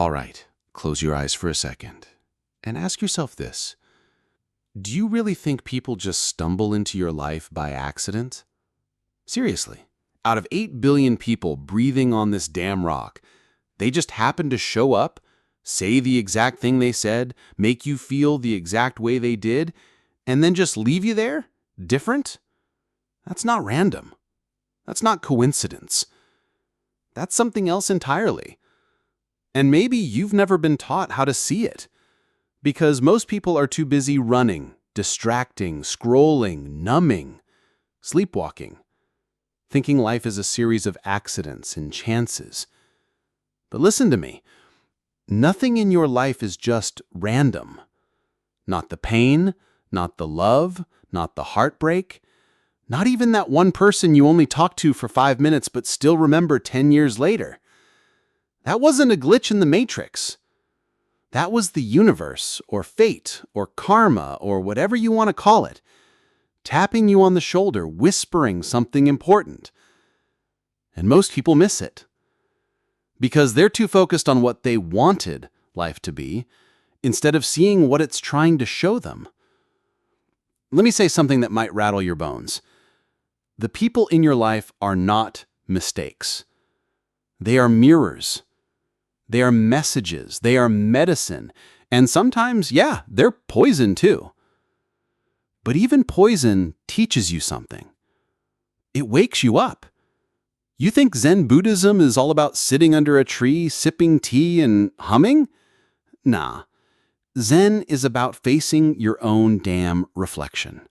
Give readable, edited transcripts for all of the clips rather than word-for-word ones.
All right, close your eyes for a second and ask yourself this. Do you really think people just stumble into your life by accident? Seriously, out of 8 billion people breathing on this damn rock, they just happen to show up, say the exact thing they said, make you feel the exact way they did, and then just leave you there, different? That's not random. That's not coincidence. That's something else entirely. And maybe you've never been taught how to see it, because most people are too busy running, distracting, scrolling, numbing, sleepwalking, thinking life is a series of accidents and chances. But listen to me. Nothing in your life is just random. Not the pain, not the love, not the heartbreak, not even that one person you only talked to for 5 minutes but still remember 10 years later. That wasn't a glitch in the matrix. That was the universe, or fate, or karma, or whatever you want to call it, tapping you on the shoulder, whispering something important. And most people miss it, because they're too focused on what they wanted life to be, instead of seeing what it's trying to show them. Let me say something that might rattle your bones. The people in your life are not mistakes. They are mirrors. They are messages. They are medicine. And sometimes, yeah, they're poison too. But even poison teaches you something. It wakes you up. You think Zen Buddhism is all about sitting under a tree, sipping tea, and humming? Nah. Zen is about facing your own damn reflection.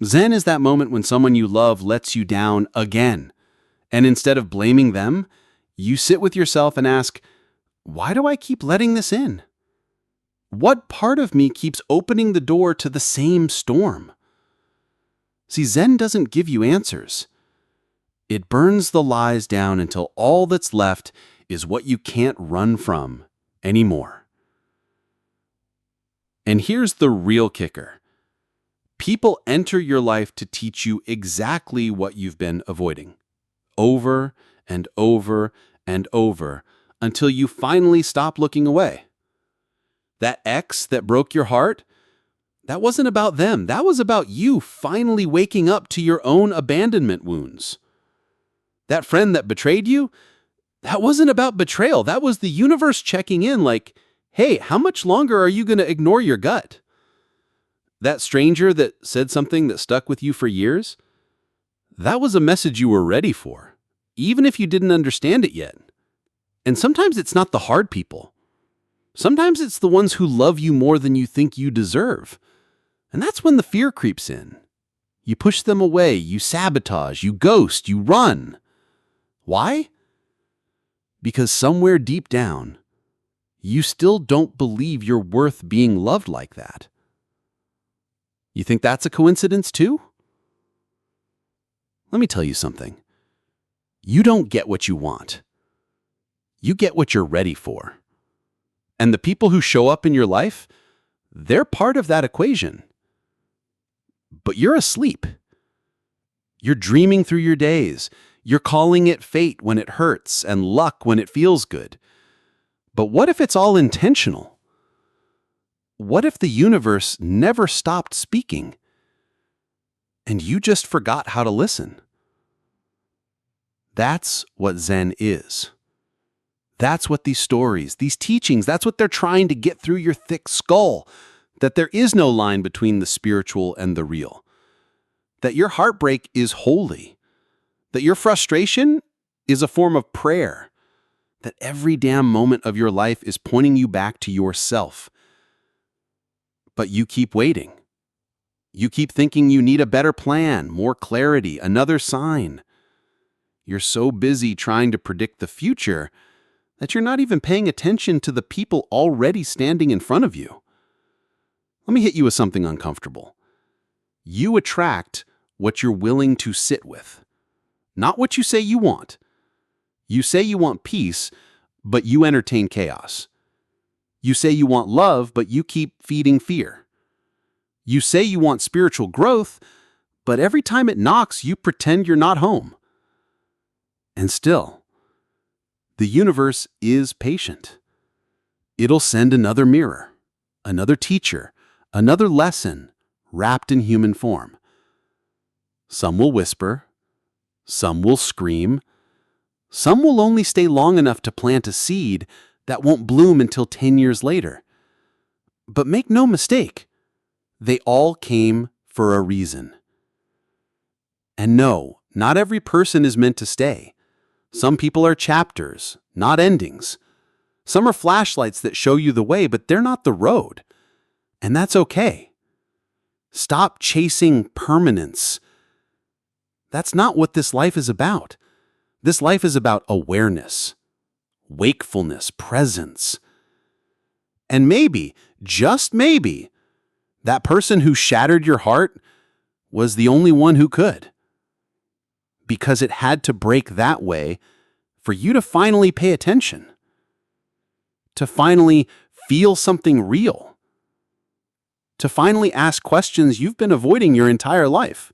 Zen is that moment when someone you love lets you down again. And instead of blaming them, you sit with yourself and ask, why do I keep letting this in? What part of me keeps opening the door to the same storm? See, Zen doesn't give you answers. It burns the lies down until all that's left is what you can't run from anymore. And here's the real kicker. People enter your life to teach you exactly what you've been avoiding, over and over and over, until you finally stop looking away. That ex that broke your heart, that wasn't about them. That was about you finally waking up to your own abandonment wounds. That friend that betrayed you, that wasn't about betrayal. That was the universe checking in like, hey, how much longer are you going to ignore your gut? That stranger that said something that stuck with you for years, that was a message you were ready for, even if you didn't understand it yet. And sometimes it's not the hard people. Sometimes it's the ones who love you more than you think you deserve. And that's when the fear creeps in. You push them away, you sabotage, you ghost, you run. Why? Because somewhere deep down, you still don't believe you're worth being loved like that. You think that's a coincidence too? Let me tell you something. You don't get what you want. You get what you're ready for. And the people who show up in your life, they're part of that equation. But you're asleep. You're dreaming through your days. You're calling it fate when it hurts and luck when it feels good. But what if it's all intentional? What if the universe never stopped speaking and you just forgot how to listen? That's what Zen is. That's what these stories, these teachings, that's what they're trying to get through your thick skull, that there is no line between the spiritual and the real, that your heartbreak is holy, that your frustration is a form of prayer, that every damn moment of your life is pointing you back to yourself. But you keep waiting. You keep thinking you need a better plan, more clarity, another sign. You're so busy trying to predict the future that you're not even paying attention to the people already standing in front of you. Let me hit you with something uncomfortable. You attract what you're willing to sit with, not what you say you want. You say you want peace, but you entertain chaos. You say you want love, but you keep feeding fear. You say you want spiritual growth, but every time it knocks, you pretend you're not home. And still, the universe is patient. It'll send another mirror, another teacher, another lesson wrapped in human form. Some will whisper, some will scream, some will only stay long enough to plant a seed that won't bloom until 10 years later. But make no mistake, they all came for a reason. And no, not every person is meant to stay. Some people are chapters, not endings. Some are flashlights that show you the way, but they're not the road. And that's okay. Stop chasing permanence. That's not what this life is about. This life is about awareness, wakefulness, presence. And maybe, just maybe, that person who shattered your heart was the only one who could. Because it had to break that way for you to finally pay attention, to finally feel something real, to finally ask questions you've been avoiding your entire life.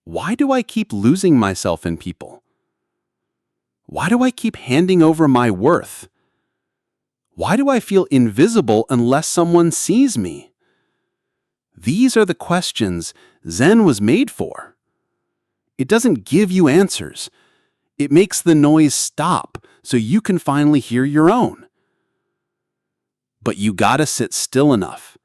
Why do I keep losing myself in people? Why do I keep handing over my worth? Why do I feel invisible unless someone sees me? These are the questions Zen was made for. It doesn't give you answers. It makes the noise stop so you can finally hear your own. But you gotta sit still enough.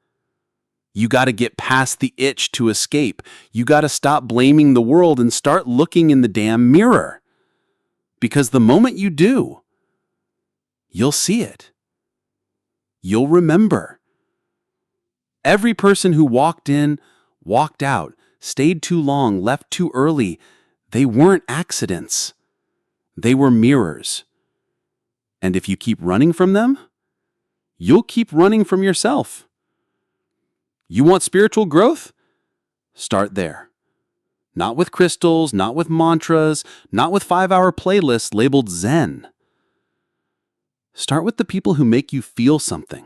You gotta get past the itch to escape. You gotta stop blaming the world and start looking in the damn mirror. Because the moment you do, you'll see it. You'll remember. Every person who walked in, walked out, stayed too long, left too early, they weren't accidents. They were mirrors. And if you keep running from them, you'll keep running from yourself. You want spiritual growth? Start there. Not with crystals, not with mantras, not with 5-hour playlists labeled Zen. Start with the people who make you feel something.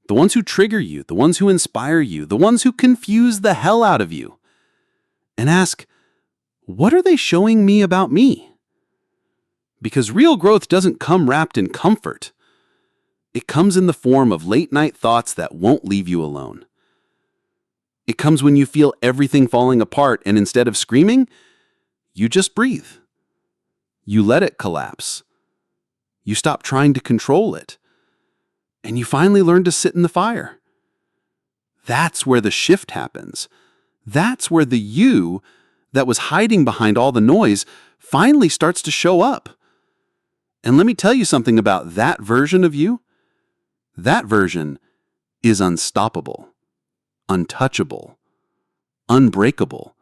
The ones who trigger you, the ones who inspire you, the ones who confuse the hell out of you. And ask, what are they showing me about me? Because real growth doesn't come wrapped in comfort. It comes in the form of late-night thoughts that won't leave you alone. It comes when you feel everything falling apart and instead of screaming, you just breathe. You let it collapse. You stop trying to control it. And you finally learn to sit in the fire. That's where the shift happens. That's where the you that was hiding behind all the noise finally starts to show up. And let me tell you something about that version of you. That version is unstoppable, untouchable, unbreakable.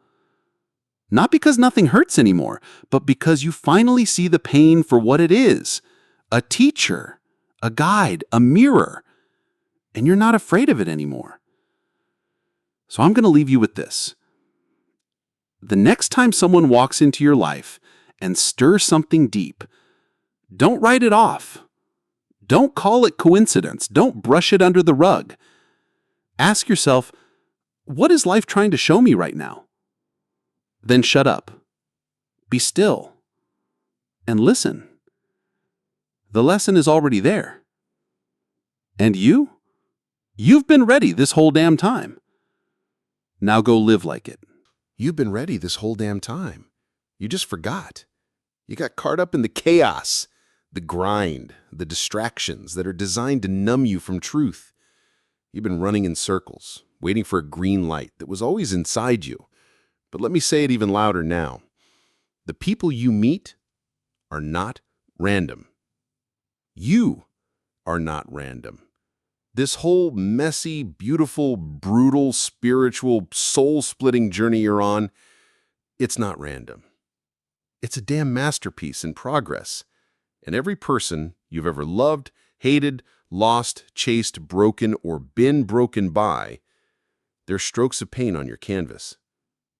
Not because nothing hurts anymore, but because you finally see the pain for what it is, a teacher, a guide, a mirror, and you're not afraid of it anymore. So I'm going to leave you with this. The next time someone walks into your life and stirs something deep, don't write it off. Don't call it coincidence. Don't brush it under the rug. Ask yourself, what is life trying to show me right now? Then shut up. Be still. And listen. The lesson is already there. And you? You've been ready this whole damn time. Now go live like it. You've been ready this whole damn time. You just forgot. You got caught up in the chaos, the grind, the distractions that are designed to numb you from truth. You've been running in circles, waiting for a green light that was always inside you. But let me say it even louder now. The people you meet are not random. You are not random. This whole messy, beautiful, brutal, spiritual, soul-splitting journey you're on, it's not random. It's a damn masterpiece in progress. And every person you've ever loved, hated, lost, chased, broken, or been broken by, they're strokes of paint on your canvas.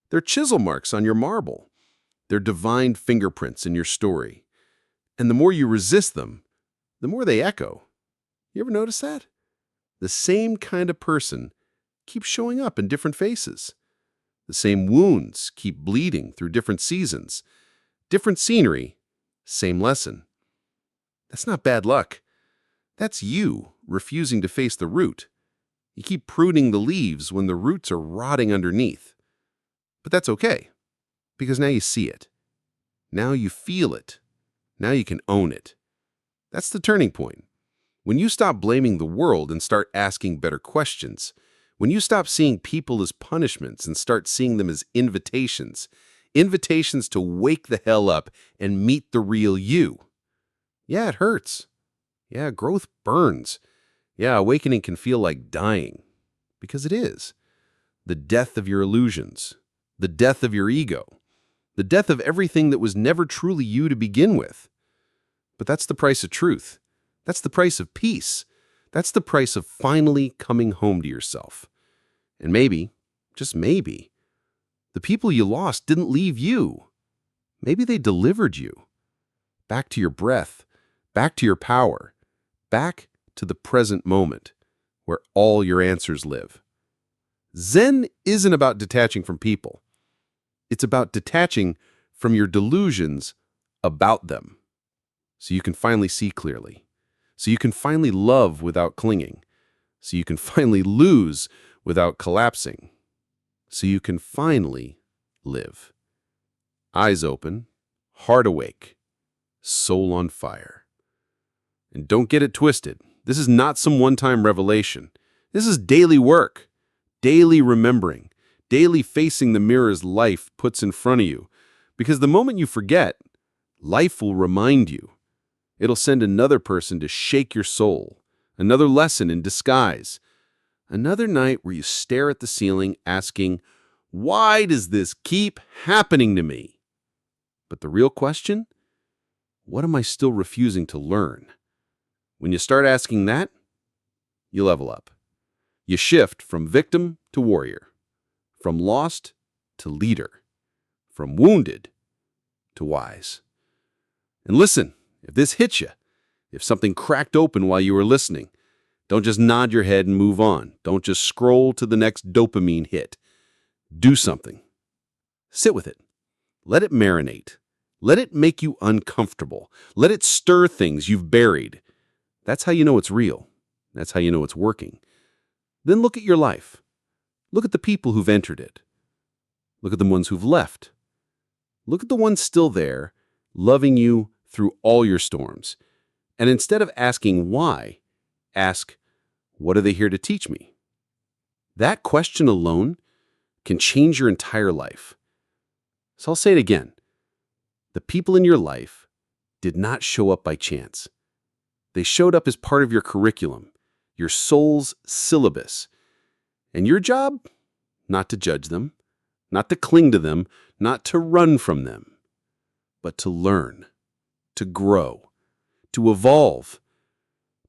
They're chisel marks on your marble. They're divine fingerprints in your story. And the more you resist them, the more they echo. You ever notice that? The same kind of person keeps showing up in different faces. The same wounds keep bleeding through different seasons. Different scenery, same lesson. That's not bad luck. That's you refusing to face the root. You keep pruning the leaves when the roots are rotting underneath. But that's okay, because now you see it. Now you feel it. Now you can own it. That's the turning point. When you stop blaming the world and start asking better questions, when you stop seeing people as punishments and start seeing them as invitations, invitations to wake the hell up and meet the real you. Yeah, it hurts. Yeah, growth burns. Yeah, awakening can feel like dying. Because it is. The death of your illusions. The death of your ego. The death of everything that was never truly you to begin with. But that's the price of truth. That's the price of peace. That's the price of finally coming home to yourself. And maybe, just maybe, the people you lost didn't leave you. Maybe they delivered you. Back to your breath, back to your power, back to the present moment, where all your answers live. Zen isn't about detaching from people. It's about detaching from your delusions about them. So you can finally see clearly. So you can finally love without clinging. So you can finally lose without collapsing. So you can finally live. Eyes open, heart awake, soul on fire. And don't get it twisted. This is not some one-time revelation. This is daily work, daily remembering, daily facing the mirrors life puts in front of you. Because the moment you forget, life will remind you. It'll send another person to shake your soul, another lesson in disguise, another night where you stare at the ceiling asking, why does this keep happening to me? But the real question, what am I still refusing to learn? When you start asking that, you level up. You shift from victim to warrior, from lost to leader, from wounded to wise. And listen, if this hits you, if something cracked open while you were listening, don't just nod your head and move on. Don't just scroll to the next dopamine hit. Do something. Sit with it. Let it marinate. Let it make you uncomfortable. Let it stir things you've buried. That's how you know it's real. That's how you know it's working. Then look at your life. Look at the people who've entered it. Look at the ones who've left. Look at the ones still there, loving you through all your storms. And instead of asking why, ask, what are they here to teach me? That question alone can change your entire life. So I'll say it again. The people in your life did not show up by chance. They showed up as part of your curriculum, your soul's syllabus. And your job? Not to judge them, not to cling to them, not to run from them, but to learn, to grow, to evolve,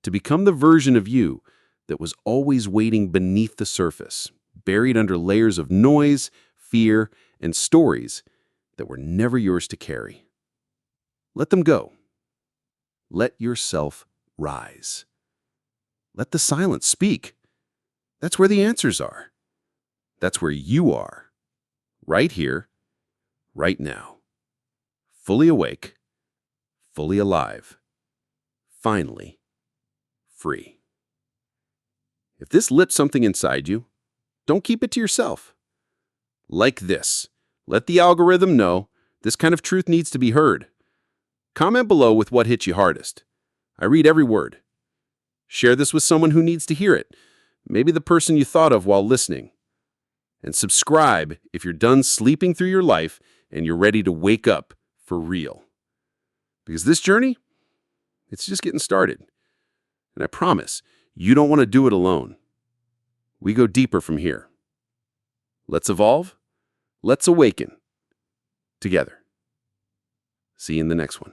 to become the version of you that was always waiting beneath the surface, buried under layers of noise, fear, and stories that were never yours to carry. Let them go. Let yourself rise. Let the silence speak. That's where the answers are. That's where you are. Right here, right now. Fully awake, fully alive, finally free. If this lit something inside you, don't keep it to yourself. Like this. Let the algorithm know this kind of truth needs to be heard. Comment below with what hit you hardest. I read every word. Share this with someone who needs to hear it, maybe the person you thought of while listening. And subscribe if you're done sleeping through your life and you're ready to wake up for real. Because this journey, it's just getting started. And I promise, you don't want to do it alone. We go deeper from here. Let's evolve. Let's awaken. Together. See you in the next one.